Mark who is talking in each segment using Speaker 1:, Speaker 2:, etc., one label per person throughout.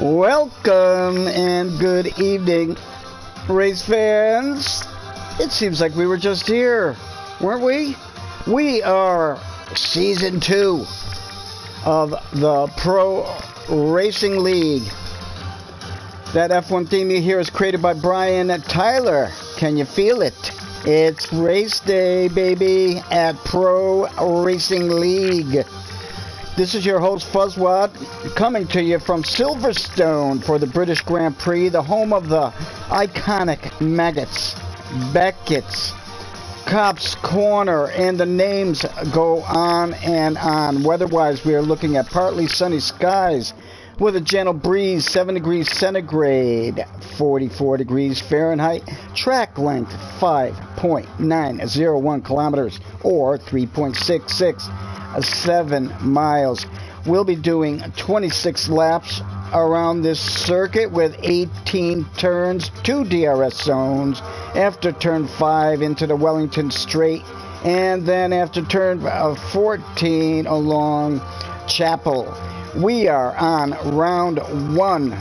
Speaker 1: Welcome and good evening, race fans. It seems like we were just here, weren't we? We are season 2 of the Pro Racing League. That F1 theme you hear is created by Brian Tyler. Can you feel it? It's race day, baby, at Pro Racing League. This is your host, Fuzzwad, coming to you from Silverstone for the British Grand Prix, the home of the iconic Maggots, Beckett's, Cop's Corner, and the names go on and on. Weather-wise, we are looking at partly sunny skies with a gentle breeze, 7 degrees centigrade, 44 degrees Fahrenheit, track length 5.901 kilometers or 3.667 miles. We'll be doing 26 laps around this circuit with 18 turns, 2 DRS zones, after turn 5 into the Wellington Straight, and then after turn 14 along Chapel. We are on round 1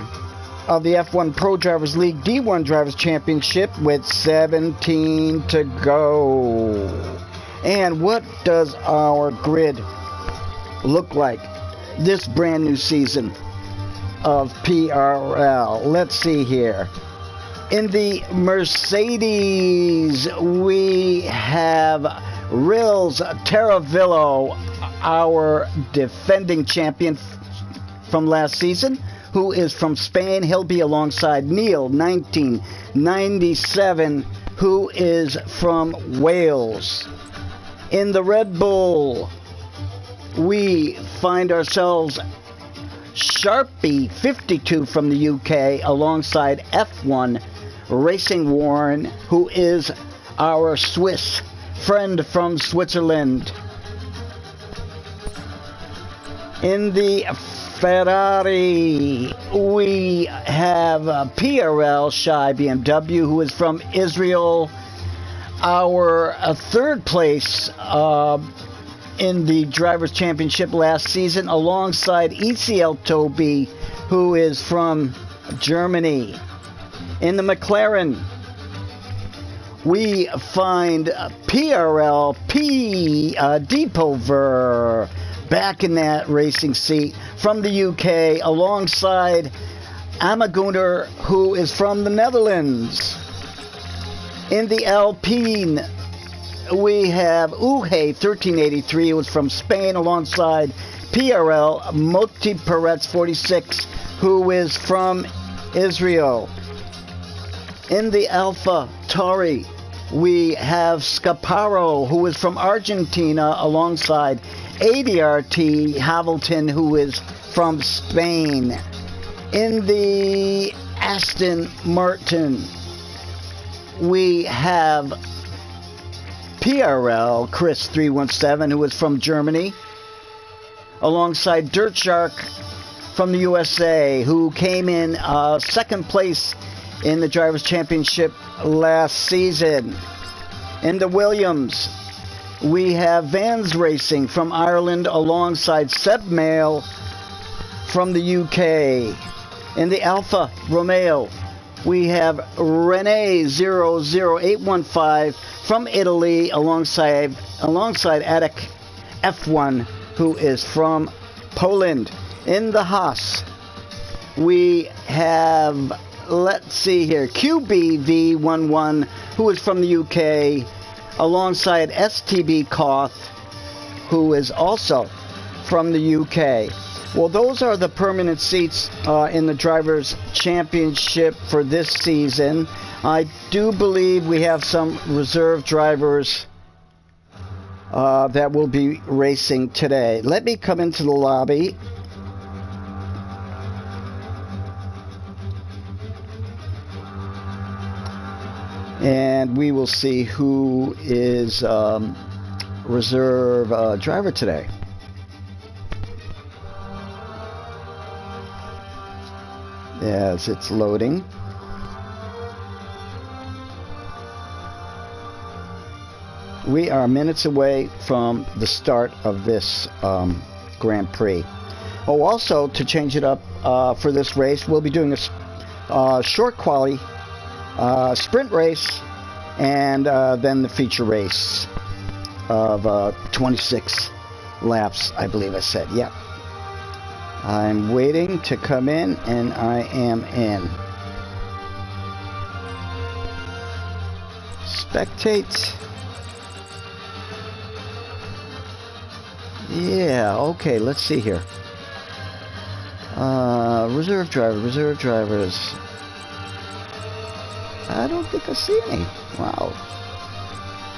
Speaker 1: of the F1 Pro Drivers League D1 Drivers Championship with 17 to go. And what does our grid look like this brand new season of PRL? Let's see here. In the Mercedes, we have Rils Taravillo, our defending champion from last season, who is from Spain. He'll be alongside Neil, 1997, who is from Wales. In the Red Bull, we find ourselves Sharpie, 52, from the UK, alongside F1 Racing Warren, who is our Swiss friend from Switzerland. In the Ferrari, we have PRL Shy BMW, who is from Israel. Our third place in the Drivers' Championship last season, alongside ECL Toby, who is from Germany. In the McLaren, we find PRL Deepover back in that racing seat from the UK, alongside Amaguner, who is from the Netherlands. In the Alpine, we have Uhe 1383, who is from Spain, alongside PRL Moti Peretz 46, who is from Israel. In the Alpha Tauri, we have Scaparo, who is from Argentina, alongside ADRT Hamilton, who is from Spain. In the Aston Martin, we have PRL Chris 317, who is from Germany, alongside Dirt Shark from the USA, who came in second place in the Drivers' Championship last season. In the Williams, we have Vans Racing from Ireland, alongside Seb Mail from the UK. In the Alfa Romeo, we have Rene 00815 from Italy, alongside Attic F1, who is from Poland. In the Haas, we have, let's see here, QBV11, who is from the UK, alongside STB Koth, who is also from the UK. Well, those are the permanent seats in the Drivers' Championship for this season. I do believe we have some reserve drivers that will be racing today. Let me come into the lobby. And we will see who is reserve driver today. As it's loading. We are minutes away from the start of this Grand Prix. Oh, also, to change it up for this race, we'll be doing a short quali, sprint race, and then the feature race of 26 laps, I believe I said. Yep. I'm waiting to come in, and I am in. Spectate. Yeah, okay, let's see here. Reserve drivers. I don't think I see any. Wow.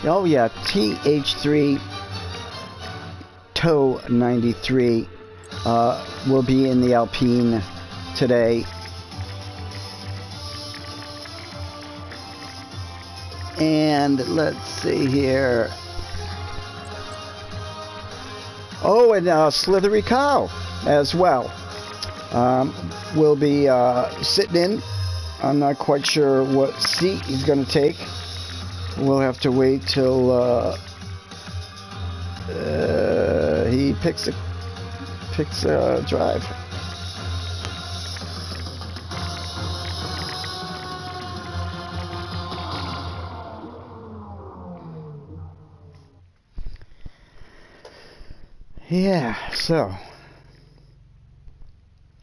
Speaker 1: Oh yeah, TH3 Tow 93 will be in the Alpine today. And let's see here. Oh, and Slithery Cow as well will be sitting in. I'm not quite sure what seat he's going to take. We'll have to wait till he picks a drive. Yeah, so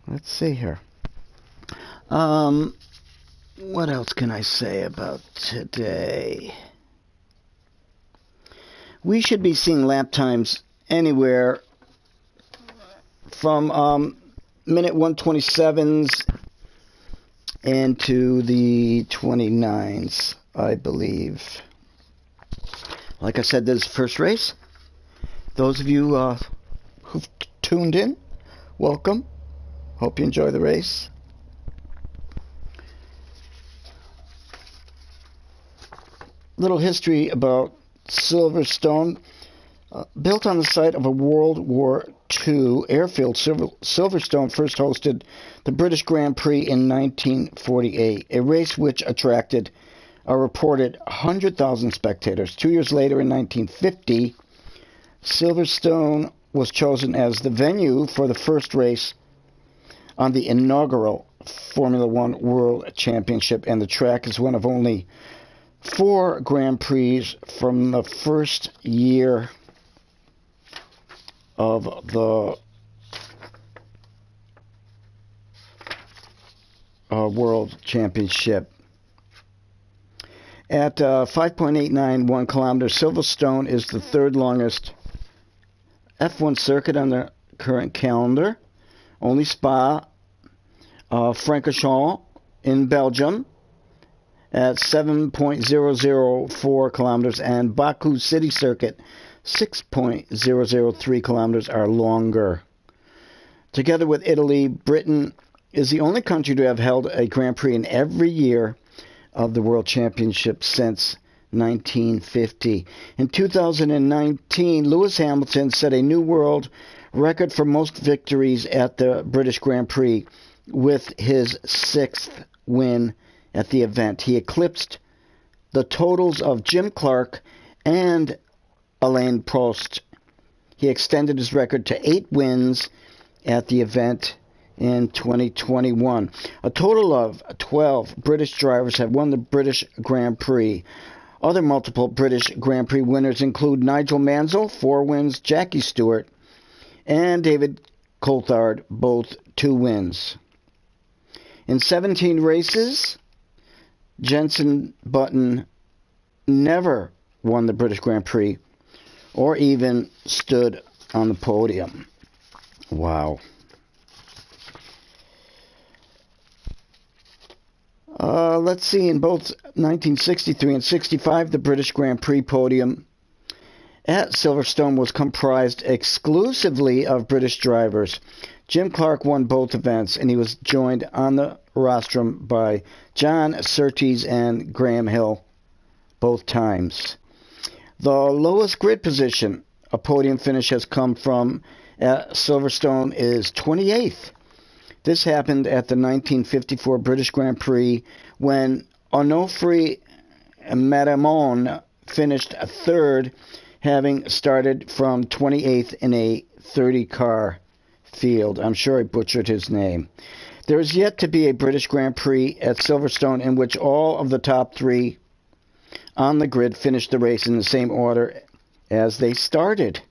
Speaker 1: let's see here. What else can I say about today? We should be seeing lap times anywhere from minute 127s into the 29s, I believe. Like I said, this is the first race. Those of you who've tuned in, welcome. Hope you enjoy the race. Little history about Silverstone. Built on the site of a World War II airfield, Silverstone first hosted the British Grand Prix in 1948, a race which attracted a reported 100,000 spectators. 2 years later, in 1950, Silverstone was chosen as the venue for the first race on the inaugural Formula One World Championship, and the track is one of only 4 Grand Prix from the first year of the World Championship. At 5.891 kilometers, Silverstone is the third longest F1 circuit on the current calendar. Only Spa, Francorchamps in Belgium at 7.004 kilometers, and Baku City Circuit 6.003 kilometers are longer. Together with Italy, Britain is the only country to have held a Grand Prix in every year of the World Championship since 1950. In 2019, Lewis Hamilton set a new world record for most victories at the British Grand Prix with his 6th win at the event. He eclipsed the totals of Jim Clark and Alain Prost. He extended his record to 8 wins at the event in 2021. A total of 12 British drivers have won the British Grand Prix. Other multiple British Grand Prix winners include Nigel Mansell, 4 wins, Jackie Stewart, and David Coulthard, both 2 wins. In 17 races, Jenson Button never won the British Grand Prix or even stood on the podium. Wow. Let's see, in both 1963 and 65, the British Grand Prix podium at Silverstone was comprised exclusively of British drivers. Jim Clark won both events, and he was joined on the rostrum by John Surtees and Graham Hill both times. The lowest grid position a podium finish has come from at Silverstone is 28th. This happened at the 1954 British Grand Prix when Onofre Madamon finished 3rd, having started from 28th in a 30-car Field. I'm sure I butchered his name. There is yet to be a British Grand Prix at Silverstone in which all of the top three on the grid finished the race in the same order as they started.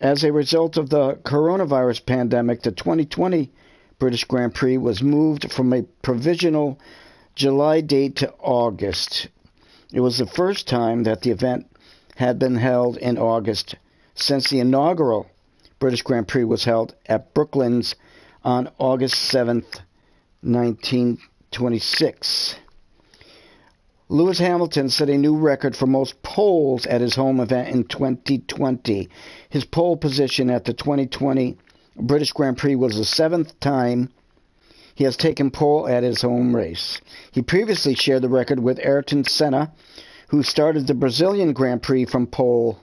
Speaker 1: As a result of the coronavirus pandemic, the 2020 British Grand Prix was moved from a provisional July date to August. It was the first time that the event had been held in August since the inaugural British Grand Prix was held at Brooklands on August 7th, 1926. Lewis Hamilton set a new record for most poles at his home event in 2020. His pole position at the 2020 British Grand Prix was the seventh time he has taken pole at his home race. He previously shared the record with Ayrton Senna, who started the Brazilian Grand Prix from pole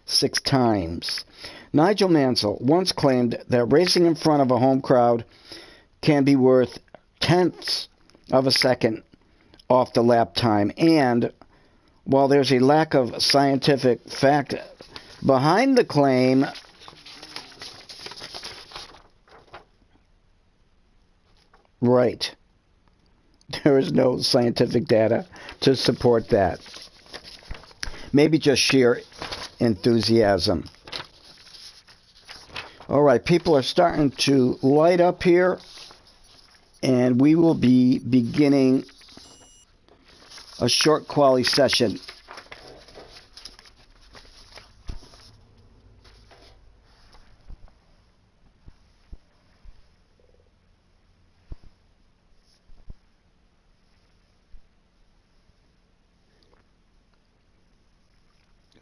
Speaker 1: 6 times. Nigel Mansell once claimed that racing in front of a home crowd can be worth tenths of a second off the lap time. And while there's a lack of scientific fact behind the claim, right, there is no scientific data to support that. Maybe just sheer enthusiasm. All right, people are starting to light up here, and we will be beginning a short quali session.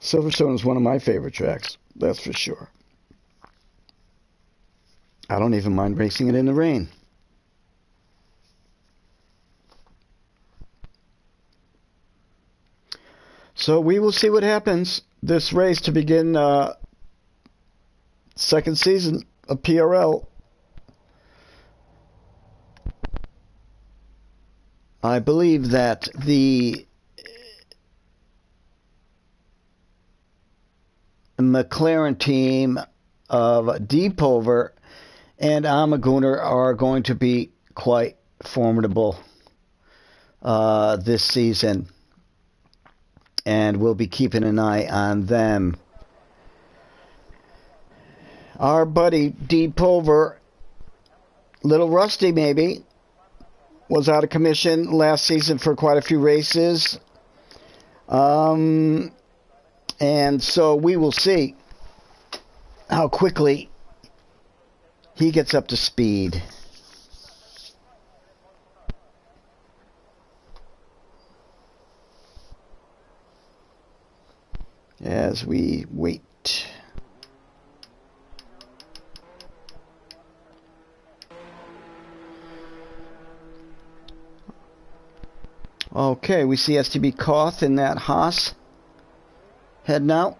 Speaker 1: Silverstone is one of my favorite tracks, that's for sure. I don't even mind racing it in the rain. So we will see what happens this race to begin second season of PRL. I believe that the McLaren team of Deepover and Amaguner are going to be quite formidable this season, and we'll be keeping an eye on them. Our buddy Deepover, little rusty maybe, was out of commission last season for quite a few races. And so we will see how quickly he gets up to speed. As we wait. Okay, we see STB Koth in that Haas heading out.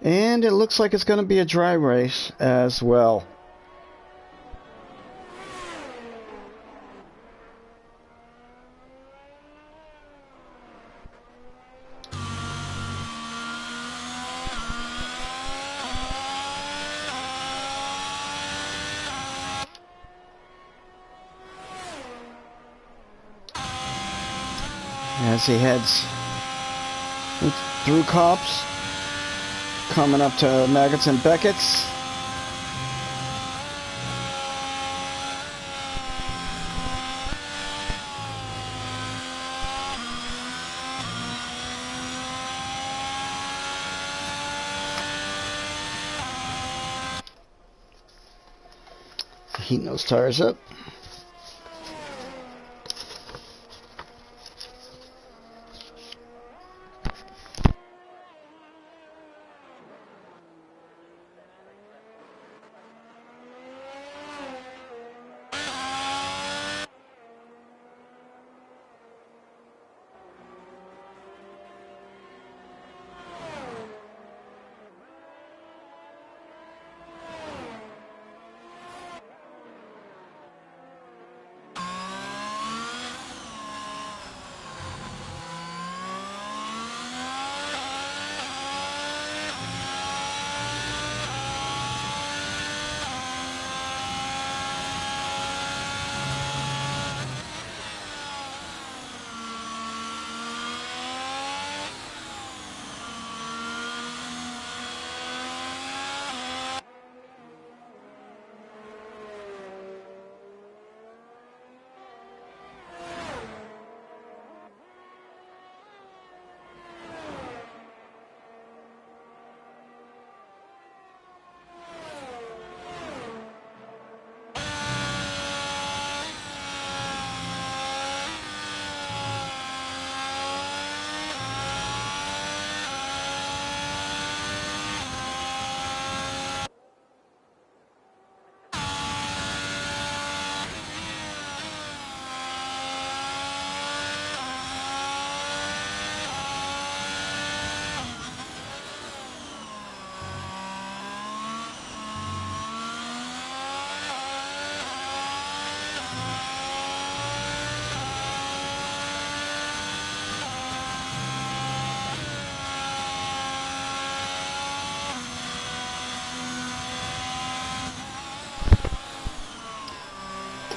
Speaker 1: And it looks like it's going to be a dry race as well. As he heads through Copse, coming up to Maggots and Beckett's. Heating those tires up.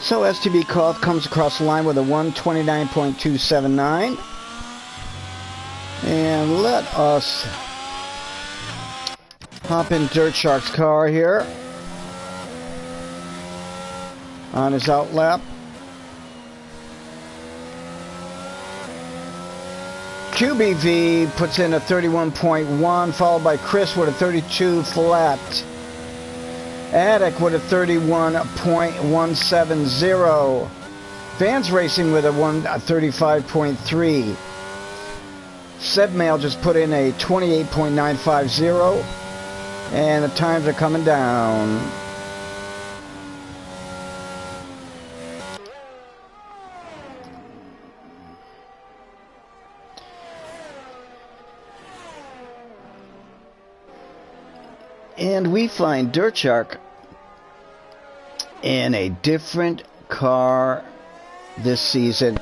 Speaker 1: So STB Koth comes across the line with a 129.279. And let us hop in Dirt Shark's car here on his outlap. QBV puts in a 31.1, followed by Chris with a 32 flat. Attic with a 31.170. Vans Racing with a 35.3. Sebmail just put in a 28.950. And the times are coming down. And we find Dirt Shark in a different car this season.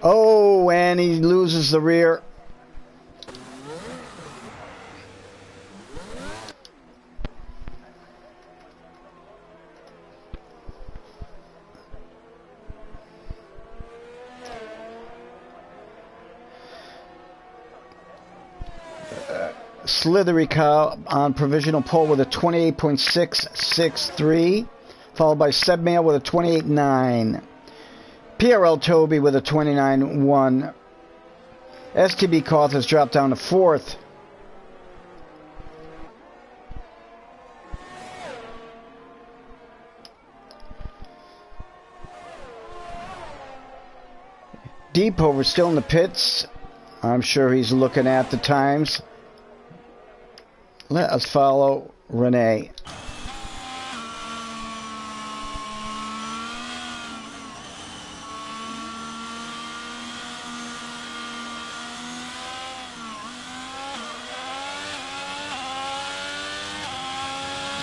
Speaker 1: Oh, and he loses the rear. Slithery Cow on provisional pole with a 28.663, followed by Sebmail with a 28.9. PRL Toby with a 29.1. STB Koth has dropped down to 4th. Deepover still in the pits. I'm sure he's looking at the times. Let us follow Renee.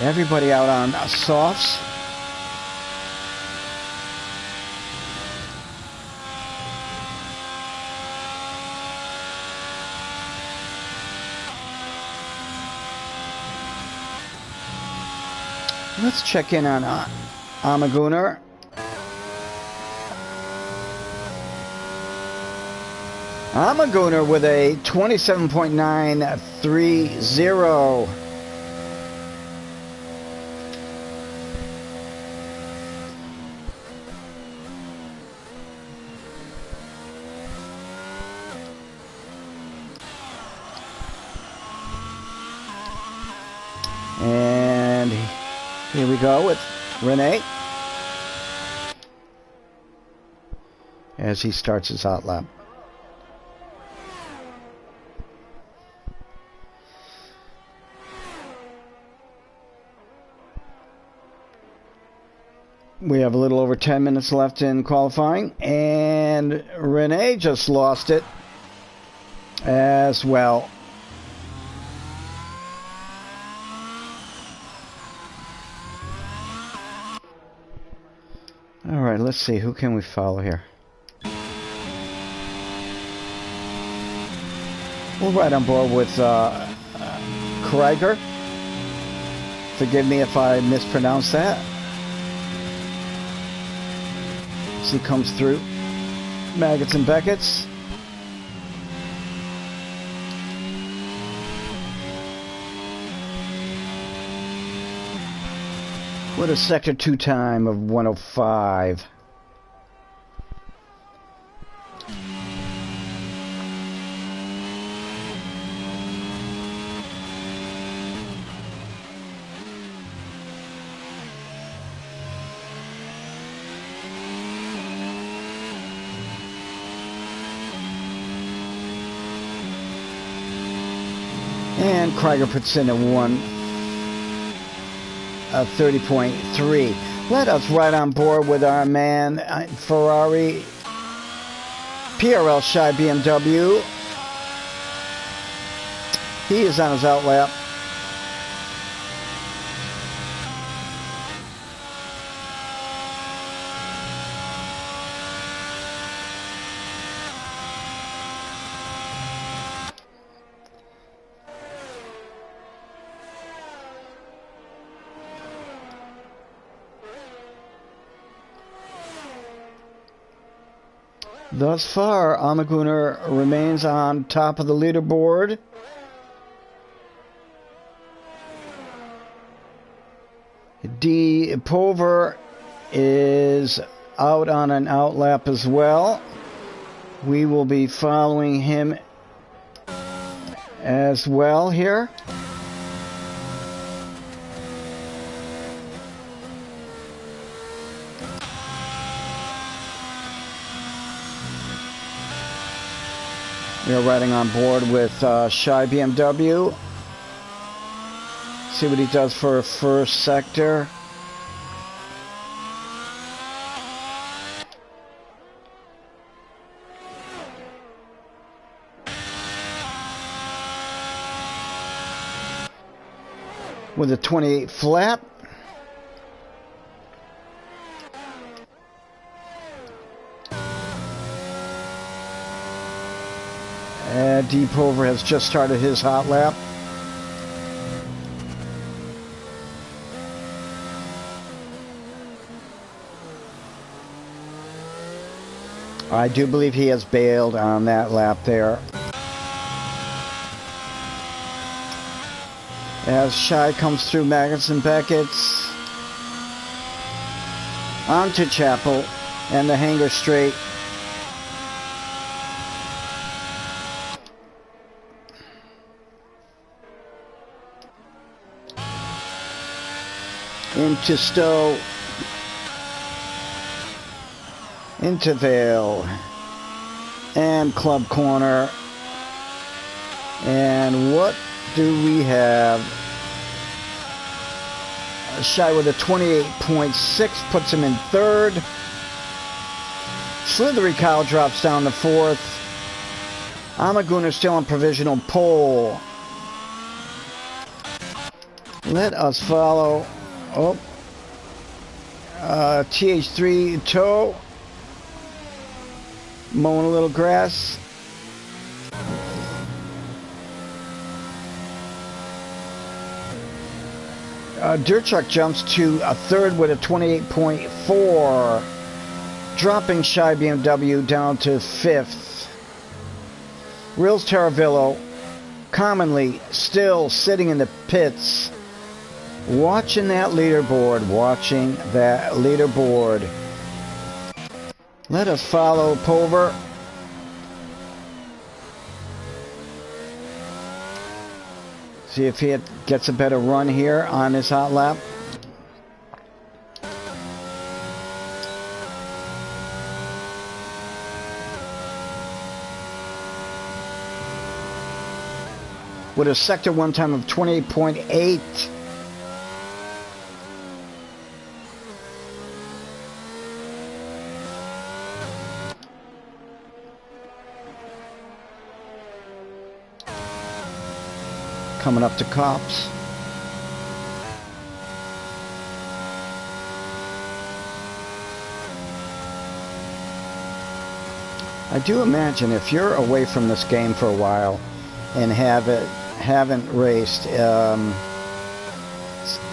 Speaker 1: Everybody out on softs. Let's check in on Amaguner. Amaguner with a 27.930. And here we go with Renee as he starts his hot lap. We have a little over 10 minutes left in qualifying, and Renee just lost it as well. All right, let's see. Who can we follow here? We're right on board with Krieger. Forgive me if I mispronounce that. As he comes through. Maggots and Beckett's. With a Sector 2 time of 1:05. And Krieger puts in a 30.3. Let us right on board with our man Ferrari, PRL Shy BMW. He is on his outlap. Thus far, Amaguner remains on top of the leaderboard. D. Pover is out on an outlap as well. We will be following him as well here. We are riding on board with Shy BMW. See what he does for first sector. With a 28 flat. Deep Over has just started his hot lap. I do believe he has bailed on that lap there. As Shy comes through Magnuson Beckett's onto Chapel and the hanger straight. Into Stowe, into Vale, and Club Corner. And what do we have? Shy with a 28.6 puts him in third. Slithery Cow drops down to fourth. Amaguner still on provisional pole. Let us follow. Oh, TH3 Toe mowing a little grass. Dirt Truck jumps to a third with a 28.4, dropping Shy BMW down to fifth. Rills Taravillo commonly still sitting in the pits. Watching that leaderboard, Let us follow Pover. See if he gets a better run here on his hot lap. With a sector 1 time of 28.8. Coming up to Cops. I do imagine if you're away from this game for a while and haven't raced, it's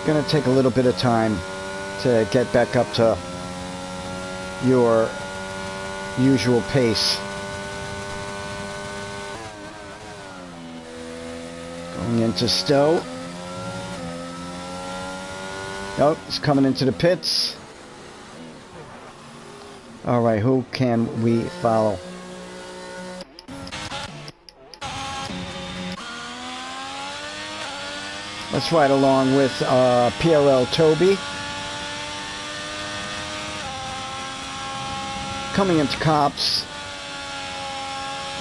Speaker 1: going to take a little bit of time to get back up to your usual pace. Going into Stowe. Oh, he's coming into the pits. All right, who can we follow? Let's ride along with PRL Toby. Coming into Cops.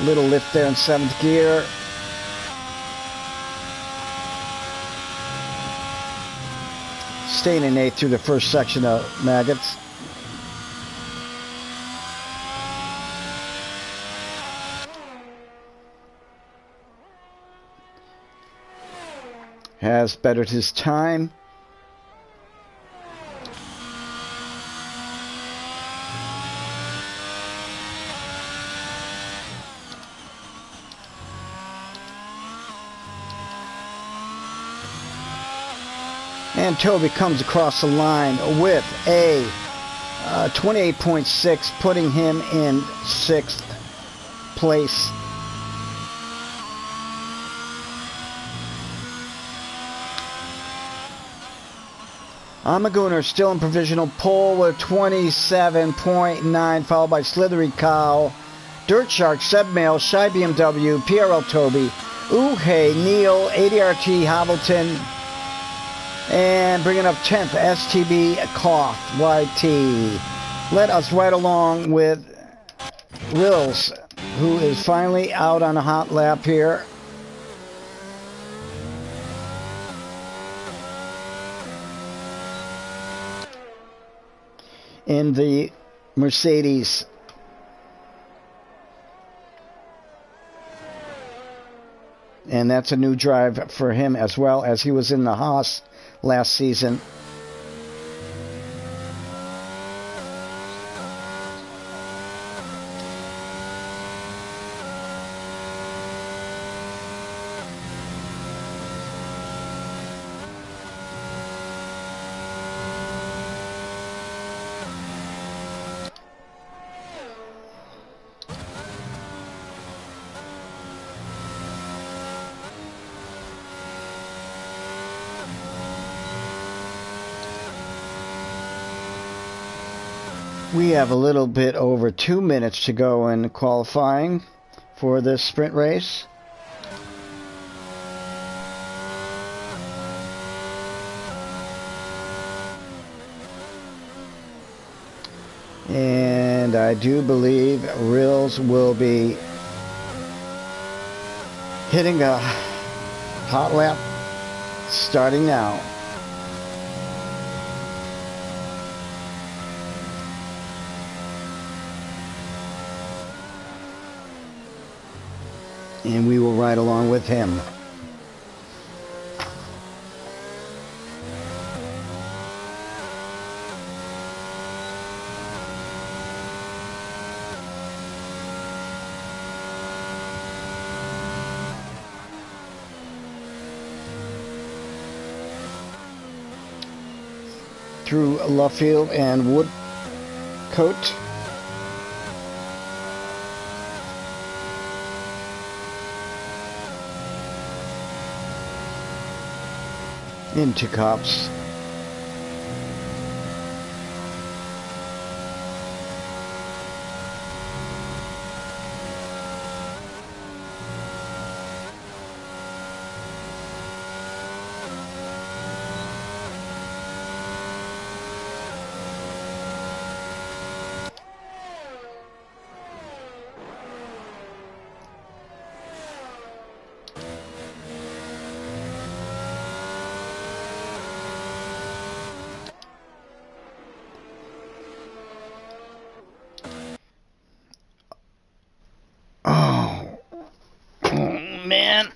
Speaker 1: Little lift there in 7th gear. Staying in 8th through the first section of Maggots. Has bettered his time. And Toby comes across the line with a 28.6, putting him in 6th place. Amagooner still in provisional pole with 27.9, followed by Slithery Cow, Dirt Shark, Sebmail, Shy BMW, PRL Toby, Hey Neil, ADRT Hobbleton, and bringing up 10th, STB Koth, YT. Let us ride along with Rills, who is finally out on a hot lap here. In the Mercedes. And that's a new drive for him, as well as he was in the Haas last season. We have a little bit over 2 minutes to go in qualifying for this sprint race. And I do believe Rills will be hitting a hot lap starting now. And we will ride along with him. Through Luffield and Woodcote. Into Cops. Man.